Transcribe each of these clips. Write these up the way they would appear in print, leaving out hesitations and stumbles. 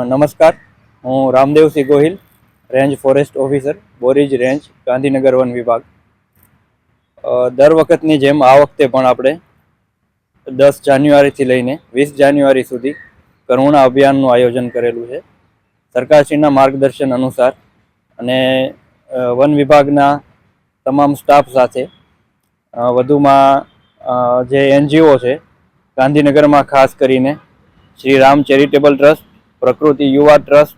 નમસ્કાર, હું Ramdevsinh Gohil, range forest officer, Borij range, Gandhinagar વન વિભાગ. દર વખતની જેમ આ વખતે પણ આપણે 10 જાન્યુઆરીથી લઈને 20 જાન્યુઆરી સુધી કરુણા અભિયાનનું આયોજન કરેલું છે. સરકારશ્રીના માર્ગદર્શન અનુસાર અને વન વિભાગના તમામ સ્ટાફ સાથે વધુમાં જે એનજીઓ છે ગાંધીનગરમાં ખાસ કરીને શ્રી રામ ચેરિટેબલ ટ્રસ્ટ, પ્રકૃતિ યુવા ટ્રસ્ટ,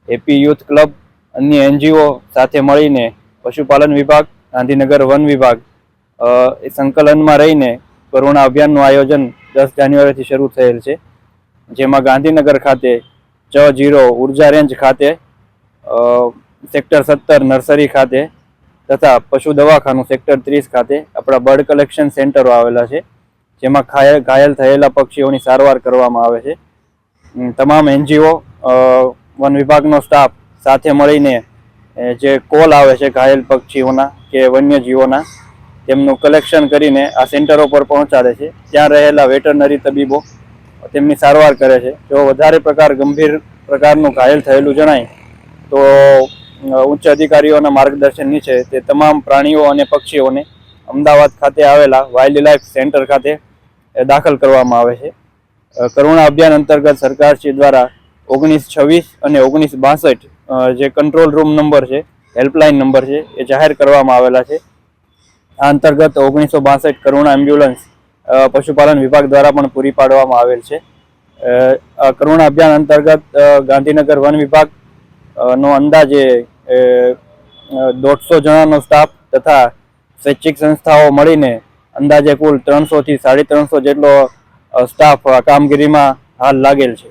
એપી યુથ ક્લબ, અન્ય એનજીઓ સાથે મળીને પશુપાલન વિભાગ, ગાંધીનગર વન વિભાગ એ સંકલનમાં રહીને કરુણા અભિયાનનું આયોજન 10 જાન્યુઆરીથી શરૂ થયેલ છે. જેમાં ગાંધીનગર ખાતે ચ0 ઉર્જા રેન્જ ખાતે, સેક્ટર 17 નર્સરી ખાતે તથા પશુ દવાખાનું સેક્ટર 30 ખાતે આપણા બર્ડ કલેક્શન સેન્ટરો આવેલા છે, જેમાં ઘાયલ થયેલા પક્ષીઓની સારવાર કરવામાં આવે છે. તમામ એનજીઓ, વન વિભાગનો સ્ટાફ સાથે મળીને જે કોલ આવે છે ઘાયલ પક્ષીઓના કે વન્યજીવોના, તેમનું કલેક્શન કરીને આ સેન્ટરો પર પહોંચાડે છે. ત્યાં રહેલા વેટરનરી તબીબો તેમની સારવાર કરે છે. જો વધારે ગંભીર પ્રકારનું ઘાયલ થયેલું જણાય તો ઉચ્ચ અધિકારીઓના માર્ગદર્શન નીચે તે તમામ પ્રાણીઓ અને પક્ષીઓને અમદાવાદ ખાતે આવેલા વાઇલ્ડ લાઈફ સેન્ટર ખાતે દાખલ કરવામાં આવે છે. કરુણા અભિયાન અંતર્ગત સરકારશ્રી દ્વારા 1926 અને 1962 જે કંટ્રોલ રૂમ નંબર છે, હેલ્પલાઇન નંબર છે, એ જાહેર કરવામાં આવેલા છે. આ અંતર્ગત 1962 કરુણા એમ્બ્યુલન્સ પશુપાલન વિભાગ દ્વારા પણ પૂરી પાડવામાં આવેલ છે. કરુણા અભિયાન અંતર્ગત ગાંધીનગર વન વિભાગ નો અંદાજે 150 જણાનો સ્ટાફ તથા સ્વૈચ્છિક સંસ્થાઓ મળીને અંદાજે કુલ 300 થી 350 જેટલો સ્ટાફ કામગીરીમાં હાલ લાગેલ છે.